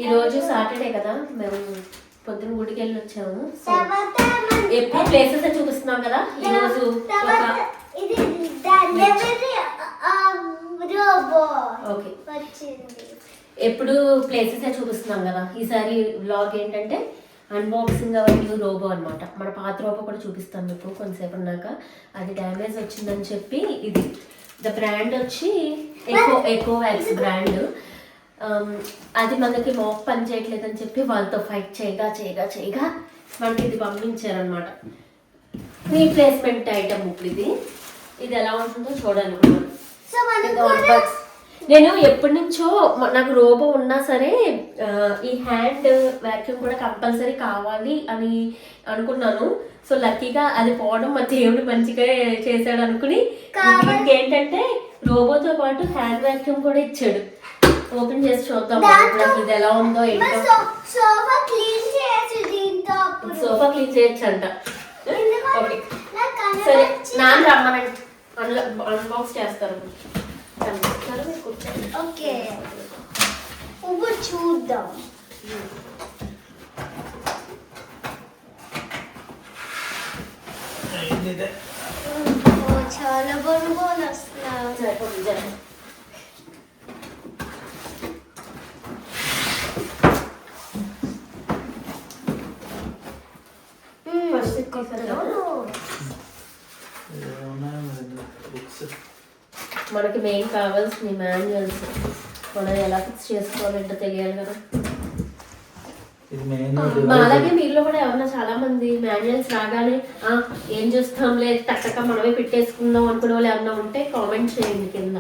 ఈరోజు సాటర్డే కదా, మేము పొద్దున్న గుడికి వెళ్ళి వచ్చాము. సో ఎప్పుడు ప్లేసెస్ చూపిస్తున్నాం కదా, ఈరోజు ఓకే ఎప్పుడు ప్లేసెస్ చూపిస్తున్నాం కదా, ఈసారి వ్లాగ్ ఏంటంటే అన్బాక్సింగ్ అవర్ న్యూ రోబో అనమాట. మన పాత రోబో కూడా చూపిస్తాం మీకు కొంతసేపు ఉన్నాక. అది డ్యామేజ్ వచ్చిందని చెప్పి, ఇది ద బ్రాండ్ వచ్చి ఎకో వ్యాక్స్ బ్రాండ్. అది మనకి మాక్ పని చేయట్లేదు అని చెప్పి వాళ్ళతో ఫైట్ చేయగా మనకి ఇది పంపించారనమాట. Replacement item. ఇప్పుడు ఇది ఎలా ఉంటుందో చూడాలనుకున్నాను. నేను ఎప్పటి నుంచో నాకు రోబో ఉన్నా సరే ఈ హ్యాండ్ వ్యాక్యూమ్ కూడా కంపల్సరీ కావాలి అని అనుకున్నాను. సో లక్కీగా అది పోవడం మా దేవుడు మంచిగా చేశాడు అనుకుని ఇంకేంటంటే రోబోతో పాటు హ్యాండ్ వ్యాక్యూమ్ కూడా ఇచ్చాడు. ఓపెన్ చేసి చూద్దాం ఇది ఎలా ఉందో ఏంటో. సోఫా క్లీన్ చేయొచ్చు అంట. ఓకే సరే, నాన్న రమ్మనండి, అన్బాక్స్ చేస్తారు. ఓకే ఇప్పుడు చూద్దాం. చాలా బరువు వస్తున్నారు. మనకి మెయిన్ కావాల్సిన మాన్యువల్స్, మనం ఎలా ఫిక్స్ చేసుకోవాలంటే తెలియాలి కదా. అలాగే మీలో కూడా ఎవరన్నా చాలా మంది మాన్యువల్స్ రాగానే ఏం చూస్తాంలే టక్కక మనమే పెట్టేసుకుందాం అనుకునే వాళ్ళు ఎవరన్నా ఉంటే కామెంట్ చేయండి కింద.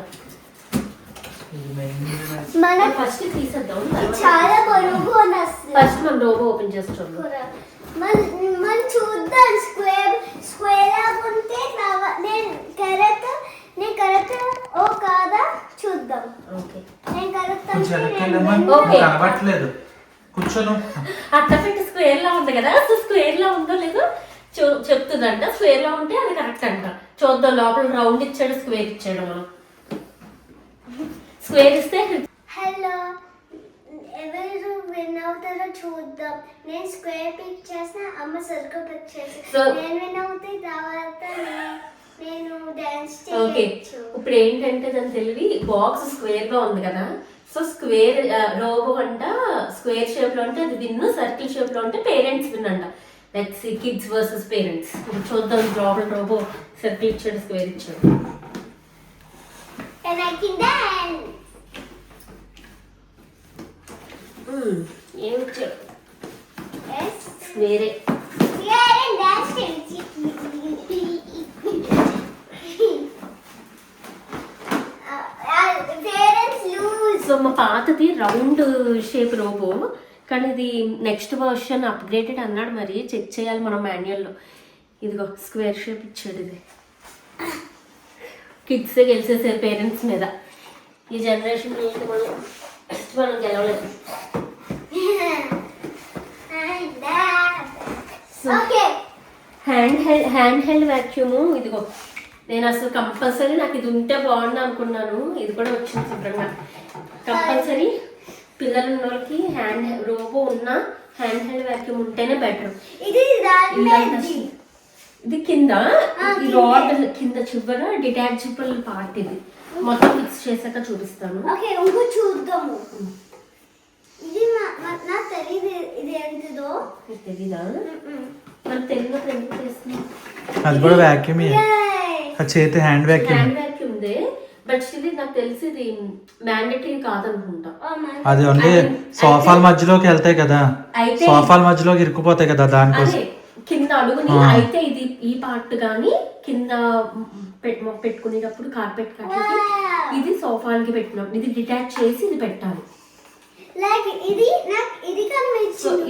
ఫస్ట్ తీసేద్దాం, చాలా బరువు ఫస్ట్ మనం రోబో ఓపెన్ చేస్తాం. మనం చూద్దాం. స్క్వేర్ ఉంటే నేను కరెక్ట్ ఓ కాదా చూద్దాం. ఓకే నేను కరెక్ట్ కనబట్లేదు. కూర్చోను అట్ట పెట్టి స్క్వేర్ లా ఉంది కదా, సో స్క్వేర్ లా ఉందో లేదో చెప్తుందంట. స్క్వేర్ లా ఉంటే అది కరెక్ట్ అంట. చూద్దాం. లోపల రౌండ్ ఇచ్చాడు, స్క్వేర్ ఇచ్చాడు. మనం స్క్వేర్ ఇస్తే హలో ఎవరు విన్ అవుతారో చూద్దాం. నేను స్క్వేర్ పిక్ చేసిన, అమ్మ సర్కిల్ పిక్ చేసి నేను విన్ అవుతే తర్వాత నేను డాన్స్ చేయొచ్చు. ఇప్పుడు ఏంటంటే దాని తెలివి బాక్స్ స్క్వేర్ గా ఉంది కదా, సో స్క్వేర్ రోబో అంట స్క్వేర్ షేప్ లో ఉంటే అది విన్, సర్కిల్ షేప్ లో ఉంటే పేరెంట్స్ విన్ అంట. Let's see kids versus parents. ఇప్పుడు చూద్దాం. లోపల రోబో సర్కిల్ ఇచ్చాడు, స్క్వేర్ ఇచ్చాడు. And I can dance. ఏం ఇచ్చాడు? Yes. స్క్వేరే. Yeah, and dance. Parents lose. So మా పాతది రౌండ్ షేప్ రోబో, కానీ ఇది నెక్స్ట్ వర్షన్ అప్డేటెడ్ అన్నాడు. మరి చెక్ చేయాలి మనం మాన్యువల్లో. ఇదిగో స్క్వేర్ షేప్ ఇచ్చాడు. ఇది కిడ్సే గెలిచేసారు పేరెంట్స్ మీద. ఈ జనరేషన్ మనం గెలవలేదు. హ్యాండ్ హెల్డ్ వ్యాక్యూము ఇదిగో. నేను అసలు కంపల్సరీ నాకు ఇది ఉంటే బాగుండు అనుకున్నాను. ఇది కూడా వచ్చింది శుభ్రంగా. కంపల్సరీ పిల్లలు ఉన్న వాళ్ళకి రోబో ఉన్న హ్యాండ్ హెల్డ్ వ్యాక్యూమ్ ఉంటేనే బెటర్. ఇది కింద ఈ రాడ్ కింద చివర డిటాచబుల్ పార్ట్. ఇది మొత్తం ఫిక్స్ చేశాక చూపిస్తాను. చూద్దాము. ఇది నాకు తెలియదు ఇది ఎంతదో. తెలీదా? మనకు తెలియనప్పుడు ఎందుకు చేస్తున్నాం? అది కూడా వ్యాక్యూమ్, చేతి hand vacuum. Hand vacuum they, but ఇది నాకు తెలిసి ఇది మ్యాండేటరీ కాదనుకుంటా. అది ఓన్లీ సోఫాల మధ్యలోకి వెళ్తాయి కదా, సోఫాల మధ్యలోకి ఇరుక్కుపోతాయి కదా, దానికోసం కింద అడుగుని. అయితే ఇది ఈ పార్ట్ గానీ కింద పెట్టుకునేటప్పుడు కార్పెట్ కట్టేది, ఇది సోఫాలకి పెట్టినప్పుడు ఇది డిటాచ్ చేసి ఇది పెట్టాలి.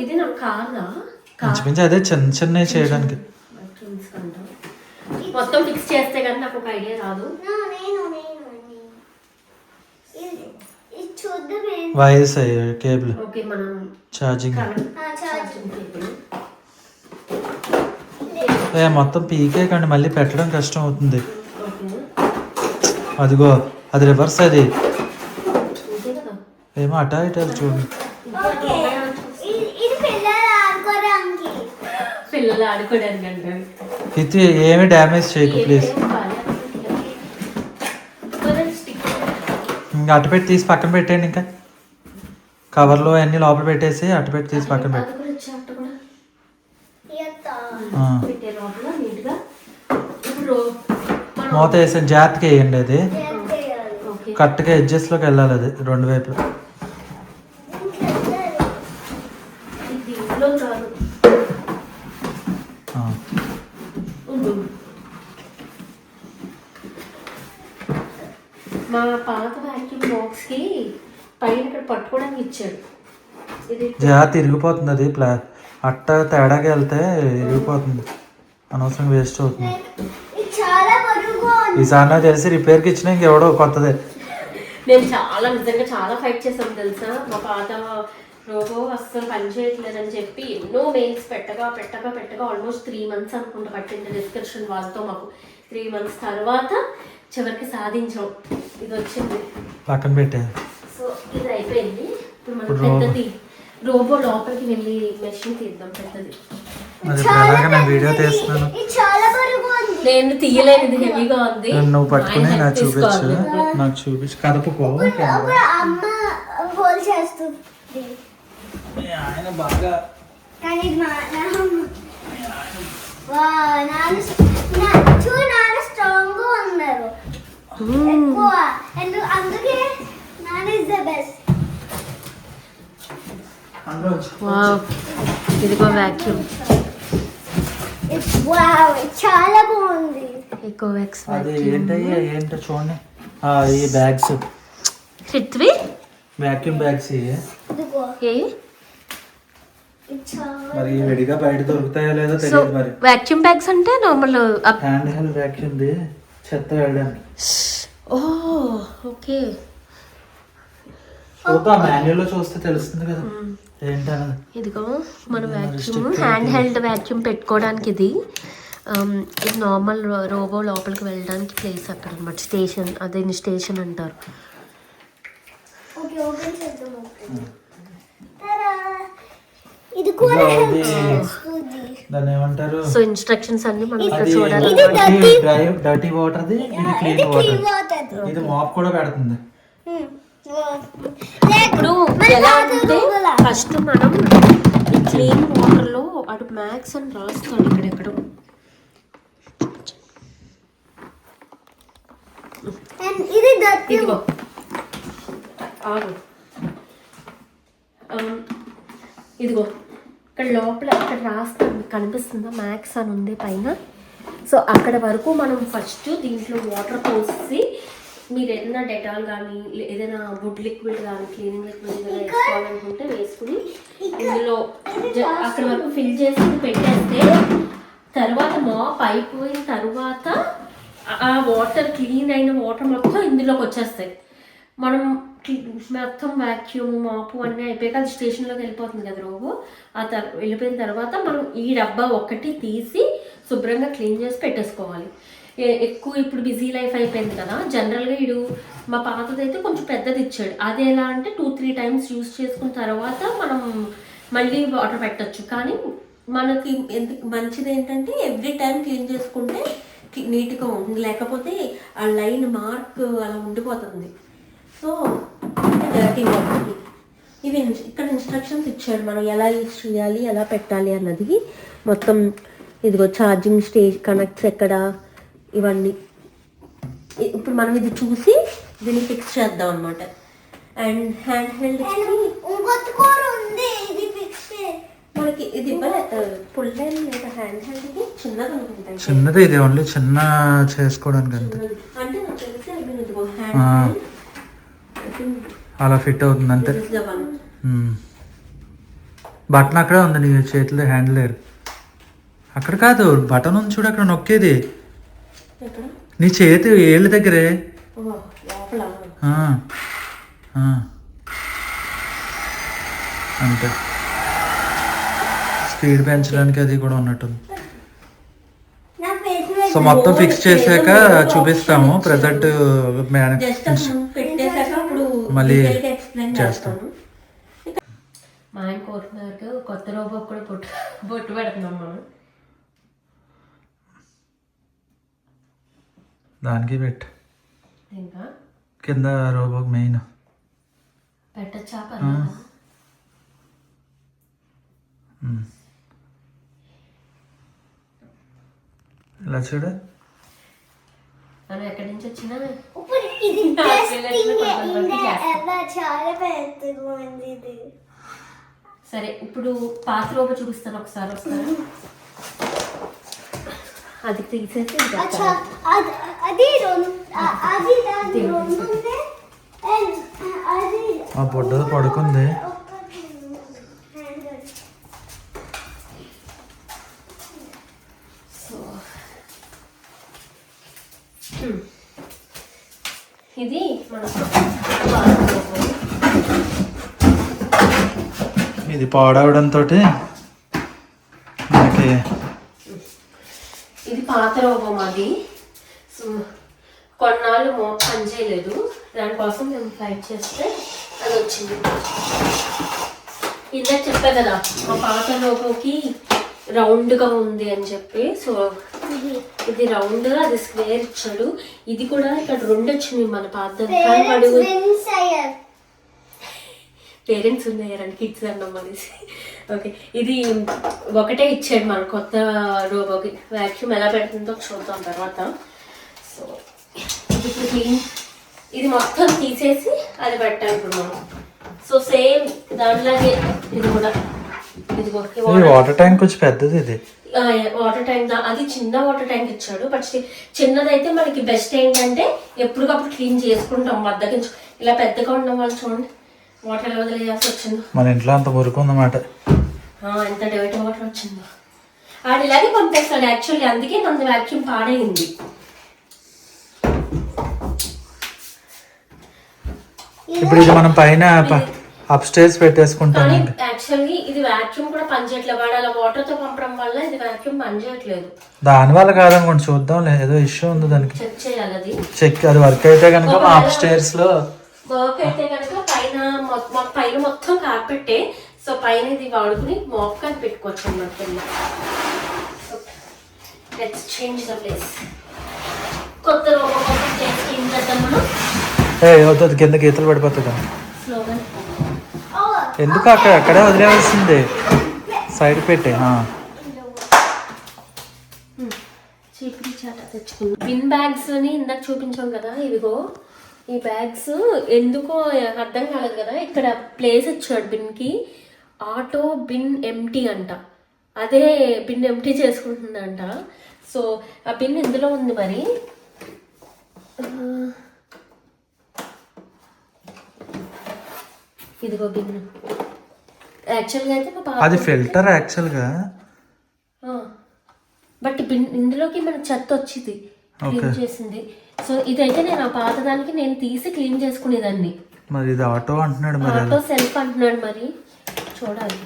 ఇది నాకు కాదా? అదే చిన్న చిన్న చేయడానికి మొత్తం ఫిక్స్ చేస్తే కానీ నాకు ఒక ఐడియా రాదు. Wires cable. ఓకే, మనం ఛార్జింగ్ మొత్తం పీకే కండి, మళ్ళీ పెట్టడం కష్టం అవుతుంది. అదిగో అది రివర్స్. అది ఏమో అటా ఇటా చూడండి. పిల్లలు ఆడుకోవడానికి అంటారు. ఇది ఏమి డ్యామేజ్ చేయకు ప్లీజ్. ఇంకా అటు పెట్టి తీసి పక్కన పెట్టేయండి. ఇంకా కవర్లో అన్ని లోపల పెట్టేసి అటు పెట్టి తీసి పక్కన పెట్టి మూత వేసాను. జాగ్రత్తగా వేయండి. అది కరెక్ట్గా ఎడ్జెస్లోకి వెళ్ళాలి. అది రెండు వైపులు. మా పాత వ్యాక్యూమ్ బాక్స్ కి పైన ఇక్కడ పట్టుకోవడానికి ఇచ్చాడు. జాగ్రత్త ఇరిగిపోతుంది. అది అట్ట తేడాకి వెళ్తే ఇరిగిపోతుంది. అనవసరం వేస్ట్ అవుతుంది. ఈసారి తెలిసి రిపేర్కి ఇచ్చిన ఇంకెవడో కొత్తదే. నేను నిజంగా చాలా ఫైట్ చేసాను తెలుసా. మా పాత రోబో అస్సలు పనిచేయట్లేదని చెప్పి ఎన్నో మెయిల్స్ పెట్టగా ఆల్మోస్ట్ 3 months అనుకుంటా పట్టింది డిస్కషన్ వాళ్ళతో. మాకు 3 months తర్వాత చివరికి సాధించాం. ఇది వచ్చింది పక్కన పెట్టే. సో ఇది అయిపోయింది. ఇప్పుడు మనం పెద్దది రోబో లోపలికి వెళ్ళి మెషిన్ తీద్దాం. పెద్దది వీడియో తీస్తున్నాను. నేను తీయలేదు. ఇది హెవీగా ఉంది. నువ్వు పట్టుకుని నాకు చూపించు. కదపకో. ఆయన బాగా స్ట్రాంగ్ ఉన్నారు ఎక్కువ. అందుకే నాన్న ఇస్ ద బెస్ట్. ఇదిగో వ్యాక్యూమ్. చాలా బాగుంది. ఎకోవెక్స్ అది ఏంటో చూడండి. ఈ బ్యాగ్స్ వ్యాక్యూమ్ బ్యాగ్స్ మరి విడిగా బయట దొరుకుతాయో లేదో తెలియదు. మరి వ్యాక్యూమ్ బ్యాగ్స్ అంటే normal hand held vacuum the చెత్త వెళ్ళడానికి. ఓకే. మాన్యువల్ లో చూస్తే తెలుస్తుంది కదా ఏంటన్నది. ఇదిగో మన వ్యాక్యూమ్ హ్యాండ్ హెల్డ్ వ్యాక్యూమ్ పెట్టుకోవడానికి. ఇది నార్మల్ రోబో లోపలికి వెళ్ళడానికి ప్లేస్ అక్కడ అనమాట. స్టేషన్, అదే స్టేషన్ అంటారు. దాన్ని ఏమంటారు? సో ఇన్స్ట్రక్షన్స్ అన్ని మనం ఇక్కడ చూడాలి. డర్టీ వాటర్ ది, ఇది క్లీన్ వాటర్. ఇది మాప్ కూడా పెడుతుంది. ఇప్పుడు ఎలా అంటే ఫస్ట్ మనం ఈ క్లీన్ వాటర్ లో అటు మ్యాక్స్ అని రాస్తాడు ఇక్కడెక్కడో. ఇదిగో ఆగు. ఇదిగో ఇక్కడ లోపల ఇక్కడ రాస్తాను. మీకు కనిపిస్తుందా? మ్యాక్స్ అని ఉంది పైన. సో అక్కడ వరకు మనం ఫస్ట్ దీంట్లో వాటర్ పోసి, మీరు ఏదైనా డెటాల్ కానీ ఏదైనా వుడ్ లిక్విడ్ కానీ క్లీనింగ్ లిక్విడ్ ఏదైనా వేసుకోవాలనుకుంటే వేసుకుని ఇందులో అక్కడ వరకు ఫిల్ చేసి పెట్టేస్తే, తర్వాత మాప్ అయిపోయిన తర్వాత ఆ వాటర్ క్లీన్ అయిన వాటర్ మొత్తం ఇందులోకి వచ్చేస్తాయి. మనం మొత్తం వ్యాక్యూమ్ మాపు అన్నీ అయిపోయాక అది స్టేషన్లోకి వెళ్ళిపోతుంది కదా రోబో. వెళ్ళిపోయిన తర్వాత మనం ఈ డబ్బా ఒక్కటి తీసి శుభ్రంగా క్లీన్ చేసి పెట్టేసుకోవాలి. ఎక్కువ ఇప్పుడు బిజీ లైఫ్ అయిపోయింది కదా. జనరల్గా వీడు మా పాతదైతే కొంచెం పెద్దది ఇచ్చాడు. అది ఎలా అంటే 2-3 times యూజ్ చేసుకున్న తర్వాత మనం మళ్ళీ వాటర్ పెట్టచ్చు. కానీ మనకి మంచిది ఏంటంటే ఎవ్రీ టైం క్లీన్ చేసుకుంటే నీట్గా ఉంటుంది. లేకపోతే ఆ లైన్ మార్క్ అలా ఉండిపోతుంది. సో డర్టీ వాటర్కి ఇవి ఇక్కడ ఇన్స్ట్రక్షన్స్ ఇచ్చాడు మనం ఎలా యూజ్ చేయాలి, ఎలా పెట్టాలి అన్నది మొత్తం. ఇదిగో ఛార్జింగ్ కనెక్ట్స్ ఎక్కడ, ఇవన్నీ. ఇప్పుడు మనం ఇది చూసి దీన్ని ఫిక్స్ చేద్దాం అనమాట. అండ్ హ్యాండ్ హెల్డ్ మనకి ఇది పుల్లైన్ లేదా హ్యాండ్ హెల్డ్కి చిన్నది అనుకుంటాయి. చిన్నది ఇది ఓన్లీ చిన్న చేసుకోవడానికి అంతే. అంటే నాకు తెలిసి ఇదిగో హ్యాండ్ అలా ఫిట్ అవుతుంది అంతే. బటన్ అక్కడే ఉంది నీ చేతిలో, హ్యాండిల్ లేరు అక్కడ కాదు. బటన్ ఉంది చూడు అక్కడ నొక్కేది నీ చేతి ఏళ్ళ దగ్గరే. అంతే. స్పీడ్ పెంచడానికి అది కూడా ఉన్నట్టుంది. సో మొత్తం ఫిక్స్ చేశాక చూపిస్తాము. ప్రజెంట్ మళ్ళీ చేస్తాం. మా ఆయన కోరుతున్నారు కొత్త రోబో కూడా బొట్టు పెడుతున్నాం మనం. దానికి పెట్టు. ఇంకా కింద రోబోకి మెయిన్ పెట్టచ్చా? ఇలా చూడు. మనం ఎక్కడి నుంచి వచ్చినా ఇప్పుడు ఇది టెస్టింగ్ చాలా పెద్దగా ఉంది ఇది. సరే ఇప్పుడు పాత రోబో చూపిస్తాను ఒకసారి. అది తీసేసి ఇది అచ్చా పెట్టాలి. అది అది దాని రెండు ఉంది అండ్ అది ఆ పొట్టది పడుకుంది. ఒకటి హ్యాండల్. సో ఇది మన పాత రోబో. ఇది పాడవడంతో మనకి ఇది పాత రోబో మాది. సో కొన్నాళ్ళు మోప్ పని చేయలేదు, దానికోసం మేము ఫైట్ చేస్తే అది వచ్చింది. ఇందాక చెప్పా కదా మా పాత రోబోకి రౌండ్గా ఉంది అని చెప్పి. సో ఇది రౌండ్, అది స్క్వేర్ ఇచ్చాడు. ఇది కూడా ఇక్కడ 2 వచ్చింది మన పాత. పేరెంట్స్ ఉన్నాయని కిడ్స్ అన్నాం అనేసి. ఓకే, ఇది ఒకటే ఇచ్చాడు మన కొత్త రోబోకి. వ్యాక్యూమ్ ఎలా పెడుతుందో చూద్దాం తర్వాత. సో ఇది క్లీన్, ఇది మొత్తం తీసేసి అది పెట్టాలి ఇప్పుడు మనం. సో సేమ్ దానిలాగే ఇది కూడా. ఇదిగో వాటర్ ట్యాంక్ కొంచెం పెద్దది. ఇది వాటర్ ట్యాంక్, అది చిన్న వాటర్ ట్యాంక్ ఇచ్చాడు. బట్ చిన్నదైతే మనకి బెస్ట్ ఏంటంటే ఎప్పటికప్పుడు క్లీన్ చేసుకుంటాం. బద్దకించు ఇలా పెద్దగా ఉండడం వల్ల చూడండి వాటర్ ఎలా వదిలేయాల్సి వచ్చింది. మన ఇంట్లో అంత మురుకు ఉందన్నమాట. ఎంత డైరెక్ట్ వాటర్ వచ్చిందో. ఆడు ఇలాగే పంపేస్తాడు యాక్చువల్లీ, అందుకే మన వ్యాక్యూమ్ పాడైంది. ఇప్పుడు ఇది మనం పైన అప్ స్టేర్స్ పెట్టేసుకుంటాం. కానీ యాక్చువల్లీ ఇది వ్యాక్యూమ్ కూడా పనిచేయట్లేదు. వాడు అలా వాటర్ తో పంపడం వల్ల ఇది వ్యాక్యూమ్ పనిచేయట్లేదు. దాని వల్ల కాదనుకోండి, చూద్దాం. ఏదో ఇష్యూ ఉంది దానికి. చెక్ చేయాలి అది. చెక్ అది వర్క్ అయితే కనుక అప్ స్టేర్స్ లో వర్క్ అయితే కనుక పైన మొత్తం కార్పెట్టే. సో పైన ఇది వాడుకుని మాప్ కానీ పెట్టుకోవచ్చు అన్నమాట. Let's change the place. కొత్త రోబో కోసం చేంజ్ చేద్దాం మనం. అవుతుంది, కింద గీతలు పడిపోతుంది. స్లోగా ఎందుకు అక్కడే వదిలేవలసింది, సైడ్ పెట్టే. చీపురి చాట తెచ్చుకున్నాం. బిన్ బ్యాగ్స్ అని ఇందాక చూపించాం కదా, ఇవిగో ఈ బ్యాగ్స్. ఎందుకో అర్థం కాలేదు కదా, ఇక్కడ ప్లేస్ ఇచ్చాడు బిన్కి. ఆటో బిన్ ఎంటీ అంట, అదే బిన్ ఎంటీ చేసుకుంటుందంట. సో ఆ బిన్ ఇందులో ఉంది మరి. ఇదిగో బిన్. యాక్చువల్గా అయితే అది ఫిల్టర్ యాక్చువల్గా, బట్ బిన్ ఇందులోకి మనకు చెత్త వచ్చింది క్లీన్ చేసింది. సో ఇదైతే నేను ఆ పాతదానికి నేను తీసి క్లీన్ చేసుకునేదాన్ని. మరి ఇది ఆటో అంటున్నాడు, మరి ఆటో సెల్ఫ్ అంటున్నాడు, మరి చూడాలి.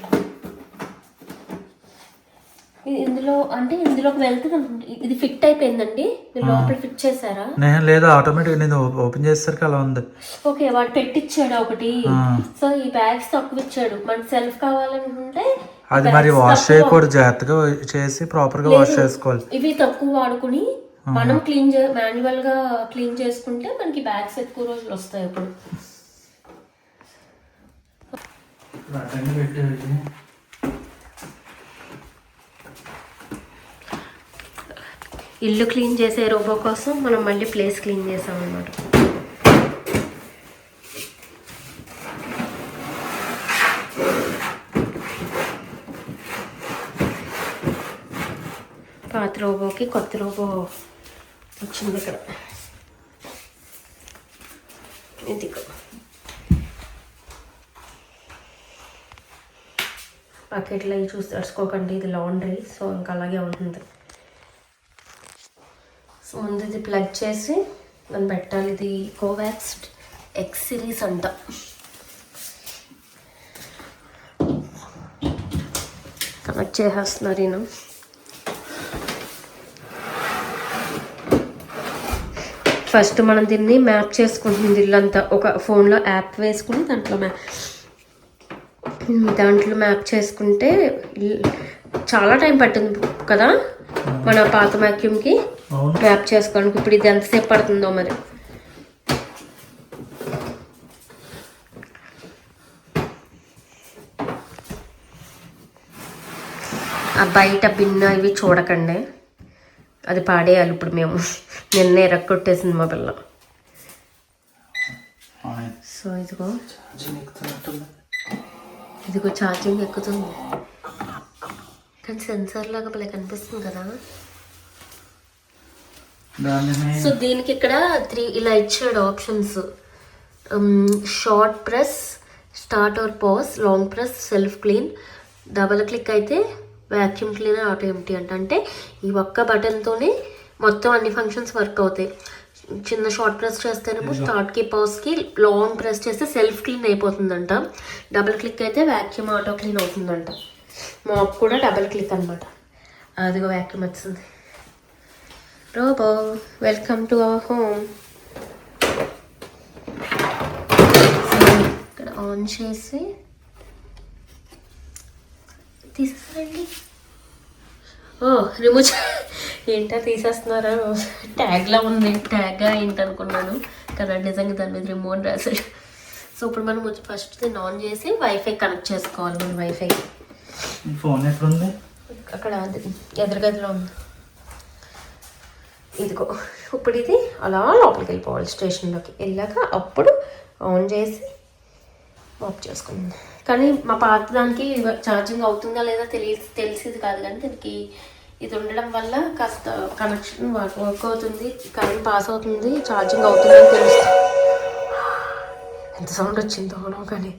ఇందులో అంటే ఇందులోకి వెళ్తుంది. ఇది ఫిట్ అయిపోయిందండి, మీరు లోపల ఫిట్ చేశారా? నేను లేదు, ఆటోమేటిక్ నేను ఓపెన్ చేసేసరికి అలా ఉంది. ఓకే, వాడు పెట్టించాడు ఒకటి. సో ఈ బ్యాగ్స్ తక్కువ ఇచ్చాడు. మనకి సెల్ఫ్ కావాలనుకుంటే అది మరి వాష్ చేయకూడదు, జాగ్రత్తగా చేసి ప్రాపర్ గా వాష్ చేసుకోవాలి. ఇవి తక్కువ వాడుకుని మనం మాన్యువల్ గా క్లీన్ చేసుకుంటే మనకి బ్యాగ్స్ ఎక్కువ రోజులు వస్తాయి. ఇప్పుడు ఇల్లు క్లీన్ చేసే రోబో కోసం మనం మళ్ళీ ప్లేస్ క్లీన్ చేసాం అన్నమాట. పాత రోబోకి కొత్త రోబో వచ్చింది ఇక్కడ. ఇది బకెట్లో అవి చూసి తడుచుకోకండి, ఇది లాండ్రీ. సో ఇంకా అలాగే ఉంటుంది. సో ముందు ఇది ప్లగ్ చేసి మనం పెట్టాలి. ఇది కోవాక్స్ ఎక్స్ సిరీస్ అంట. కనెక్ట్ చేసేస్తున్నారు ఈయన. ఫస్ట్ మనం దీన్ని మ్యాప్ చేసుకుంటుంది ఇల్లంతా. ఒక ఫోన్లో యాప్ వేసుకుని దాంట్లో మ్యాప్ చేసుకుంటే చాలా టైం పట్టింది కదా మన పాత వ్యాక్యూమ్కి. అవును. ర్యాప్ చేసుకోవడానికి ఇప్పుడు ఇది ఎంతసేపు పడుతుందో మరి. ఆ బయట బిన్న ఇవి చూడకండి, అది పాడేయాలి ఇప్పుడు మేము. నిన్న ఎరక్కొట్టేసింది మా పిల్ల. సో ఇదిగో ఛార్జింగ్ ఎక్కుతుంది, కానీ సెన్సార్ లాగా భలే కనిపిస్తుంది కదా. సో దీనికి ఇక్కడ 3 ఇలా ఇచ్చాడు options. Short press, start or pause, long press, self clean, double click అయితే వ్యాక్యూమ్ క్లీనర్, ఆటో ఎంటీ అంటే ఈ ఒక్క బటన్తోనే మొత్తం అన్ని ఫంక్షన్స్ వర్క్ అవుతాయి. చిన్న షార్ట్ ప్రెస్ చేస్తేనేమో స్టార్ట్కి పాజ్కి, లాంగ్ ప్రెస్ చేస్తే సెల్ఫ్ క్లీన్ అయిపోతుందంట, డబుల్ క్లిక్ అయితే వ్యాక్యూమ్ ఆటో క్లీన్ అవుతుందంట. మాప్ కూడా డబుల్ క్లిక్ అనమాట. అదిగో వ్యాక్యూమ్ వచ్చింది. Robot welcome to our home. ఇక్కడ ఆన్ చేసి తీసేస్తారండి. ఓ రిమూవ్ ఏంటో తీసేస్తున్నారా, ట్యాగ్లా ఉంది, ట్యాగ్గా ఏంటి అనుకున్నాను కదా, నిజంగా దాని మీద రిమోట్ రాశాడు. సో ఇప్పుడు మనం ఫస్ట్ దీన్ని ఆన్ చేసి వైఫై కనెక్ట్ చేసుకోవాలి. మన వైఫై ఫోన్ ఎక్కడుంది? అక్కడ ఎదురుగదిలో ఉంది. ఇదిగో ఇప్పుడు ఇది అలా లోపలికి వెళ్ళిపోవాలి, స్టేషన్లోకి వెళ్ళాక అప్పుడు ఆన్ చేసి ఆఫ్ చేసుకుంది. కానీ మా పాత దానికి ఛార్జింగ్ అవుతుందా లేదా తెలిసేది కాదు, కానీ దీనికి ఇది ఉండడం వల్ల కాస్త కనెక్షన్ వర్క్ అవుతుంది, కరెంట్ పాస్ అవుతుంది, ఛార్జింగ్ అవుతుంది అని తెలుస్తుంది. ఎంత సౌండ్ వచ్చిందో అవును. కానీ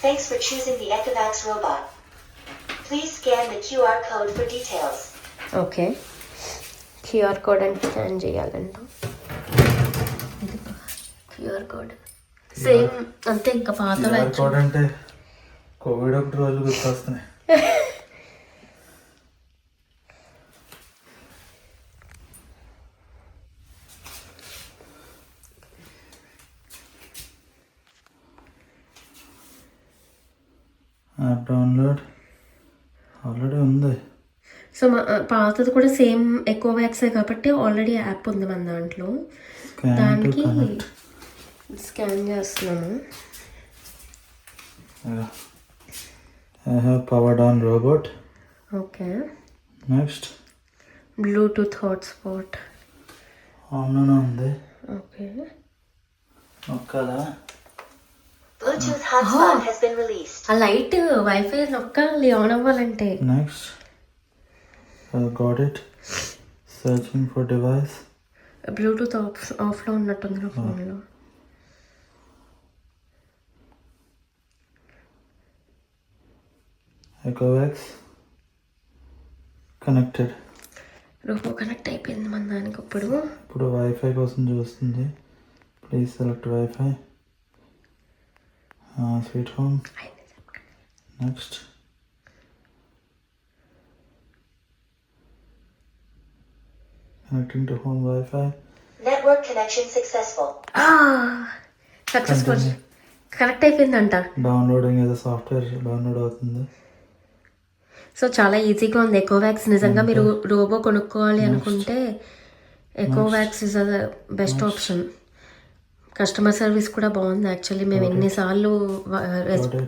Thanks for choosing the Ecovacs robot. Please scan the QR code for details. Okay, QR code అంటే స్కాన్ చేయాలంట. ఇది క్యూఆర్ కోడ్ సేమ్ అంతే, ఇంకా పాత కోడ్ అంటే కోవిడ్ ఒకటి రోజులు గుర్తొస్తున్నాయి. యాప్ డౌన్లోడ్ ఆల్రెడీ ఉంది. సో మా పాతది కూడా సేమ్ ఎకోవాక్సే కాబట్టి ఆల్రెడీ యాప్ ఉంది మన దాంట్లో. దానికి స్కాన్ చేస్తున్నాను. I have powered on robot. Okay, next bluetooth hotspot on ఉంది. ఓకే, ఒక్కదా Bluetooth hotspot has been released. ఆ లైట్ వైఫై నొక్కాలి ఆన్ అవ్వాలంటే. Next I got it. Searching for device. బ్లూటూత్ ఆఫ్లో ఉన్నట్టుంది నా ఫోన్లో. Ecovacs connected. రోబో కనెక్ట్ అయిపోయింది మన దానికి. ఇప్పుడు వైఫై కోసం చూస్తుంది. Please select wifi. Sweet home. Next connecting to home wifi. Network connection successful. Successful connect అయిపోయిందంట. డౌన్లోడింగ్ ఏదో సాఫ్ట్వేర్ డౌన్లోడ్ అవుతుంది. సో చాలా ఈజీగా ఉంది ఎకోవాక్స్. నిజంగా మీరు రోబో కొనుక్కోవాలి అనుకుంటే Ecovacs is the best option. Customer service కూడా బాగుంది యాక్చువల్లీ. మేము ఎన్నిసార్లు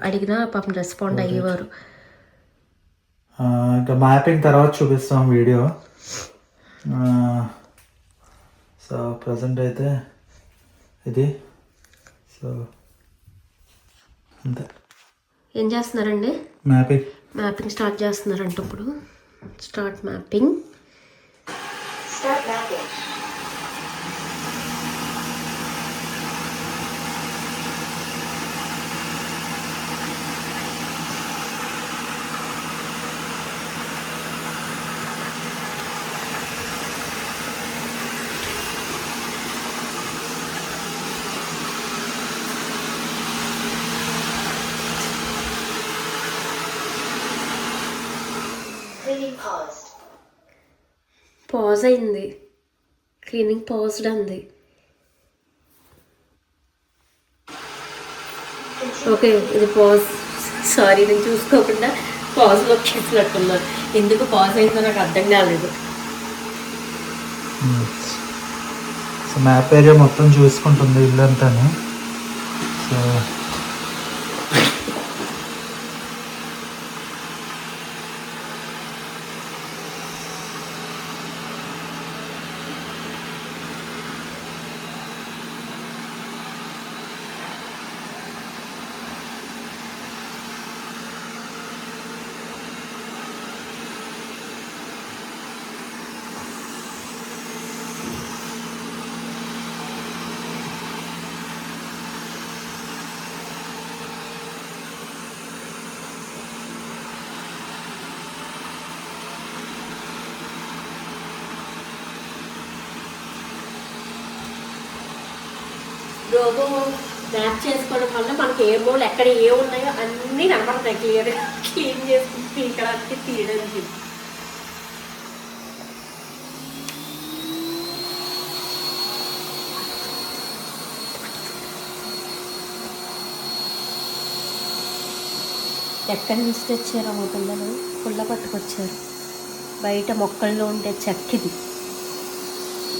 అడిగినా పాపం రెస్పాండ్ అయ్యేవారు. ఇంకా మ్యాపింగ్ తర్వాత చూపిస్తాం వీడియో. సో ప్రజెంట్ అయితే ఇది. సో అంతే. ఏం చేస్తున్నారండి? మ్యాపింగ్ స్టార్ట్ చేస్తున్నారంట. ఇప్పుడు start mapping. Start mapping. Cleaning paused. Pause అయింది. క్లీనింగ్ పాజ్డ్ అంది. ఓకే, ఇది పాజ్. సారీ, నేను చూసుకోకుండా పాజ్లో చేసినట్టున్నాను. ఎందుకు పాజ్ అయిందో నాకు అర్థం కాలేదు. సో మ్యాప్ ఏరియా మొత్తం చూసుకుంటుంది ఇల్లంతాను. సో రోబో మ్యాప్ చేసుకోవడం వల్ల మనకి ఏ మూలు ఎక్కడ ఏ ఉన్నాయో అన్నీ కనపడతాయి క్లియర్గా. క్లీన్ చేసుకుని తీయడానికి తీయడానికి. ఎక్కడి నుంచి తెచ్చారో మా పిల్లలు పుల్ల పట్టుకొచ్చారు. బయట మొక్కల్లో ఉండే చెక్కిది.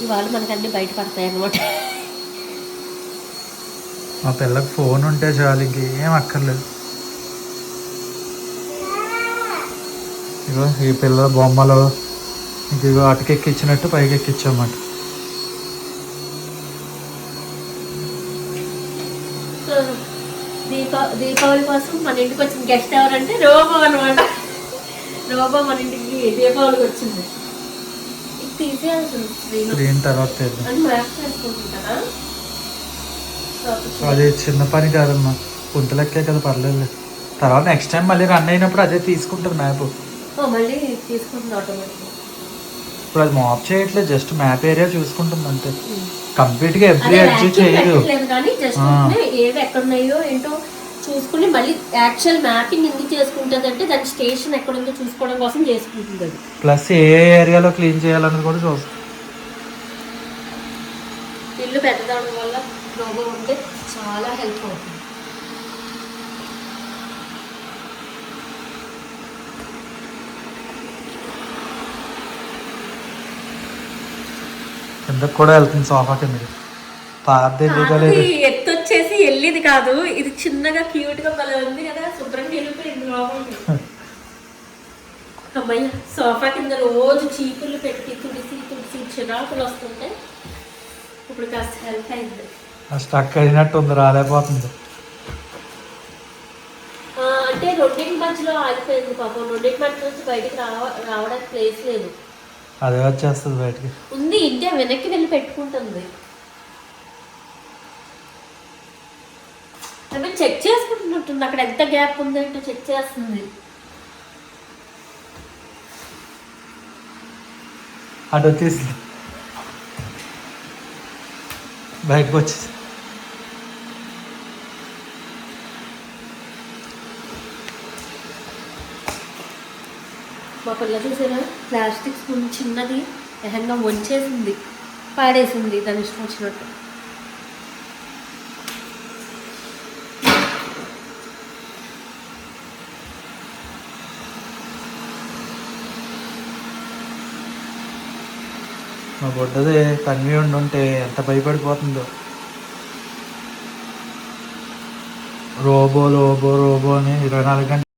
ఇవాళ మనకన్నీ బయట పడతాయి అన్నమాట. మా పిల్లకి ఫోన్ ఉంటే చాలు, ఇంకేం అక్కర్లేదు. ఇగో ఈ పిల్లల బొమ్మలు ఇగో అటుకెక్కిచ్చినట్టు పైకి ఎక్కించామాట. సో దీపావళి కోసం మన ఇంటికి వచ్చిన గెస్ట్ ఎవరంటే రోబో అనమాట. రోబో మన ఇంటికి దీపావళికి వచ్చింది. ఇది తీసేయాల్సింది స్క్రీన్ తర్వాత అని మ్యాప్ చేసుకుంటుంటారా? అది చిన్న పని కాదమ్మా, పుంతలెక్కే కదా, పర్లేదు. తర్వాత నెక్స్ట్ టైం మళ్ళీ రన్ అయినప్పుడు అదే తీసుకుంటుంది మ్యాప్. మళ్ళీ తీసుకుంటుంది ఆటోమేటిక్. ఇప్పుడు అది మాప్ చేయట్లేదు, జస్ట్ మ్యాప్ ఏరియా చూసుకుంటుంది అంతే. కంప్లీట్ గా ఎవ్రీ ఎడ్జ్ చేయదు కానీ జస్ట్ ఏవి ఎక్కడ ఉన్నాయో ఏంటో చూసుకుని మళ్ళీ యాక్చువల్ మ్యాపింగ్ ఎందుకు చేసుకుంటుంది అంటే దాని స్టేషన్ ఎక్కడ ఉందో చూసుకోవడం కోసం చేసుకుంటుంది అది. ప్లస్ ఏ ఏరియాలో క్లీన్ చేయాలన్నది కూడా చూస్తుంది. ఇల్లు పెద్దదవడం వల్ల రోబో ఉంటే చాలా హెల్ప్ అవుతుంది. కిందకు కూడా వెళ్తుంది సోఫా కింద. పాత ఎత్తు వచ్చేసి వెళ్ళేది కాదు, ఇది చిన్నగా క్యూట్ గా భలే ఉంది కదా, శుభ్రంగా వెళ్ళిపోయింది లోపలికి. అమ్మయ్య సోఫా కింద రోజు చీపులు పెట్టి తుడిసి చిరాకులు వస్తుంటే ఇప్పుడు కాస్త హెల్ప్ అయింది. స్టక్ అయినట్టు ఉంది, రాలేకపోతుంది. అంటే రెండింటి మధ్యలో ఆగిపోయింది పాపం. రెండింటి మధ్య నుంచి బయటికి రావడానికి ప్లేస్ లేదు. అదే వచ్చేస్తుంది బయటికి. ఉంది ఇంటే వెనక్కి వెళ్ళి పెట్టుకుంటుంది. అంటే చెక్ చేసుకుంటున్నట్టుంది అక్కడ ఎంత గ్యాప్ ఉందంటే చెక్ చేస్తుంది. అటు వచ్చేసి బయటకు వచ్చేసి మా పిల్ల చూసారా ప్లాస్టిక్ స్పూన్ చిన్నది ఏకంగా వంచేసింది, పాడేసింది దాని ఇష్టం వచ్చినట్టు. మా బొడ్డది కన్వీ ఉంటే ఎంత భయపడిపోతుందో. రోబో రోబో రోబో అని 24 గంటలు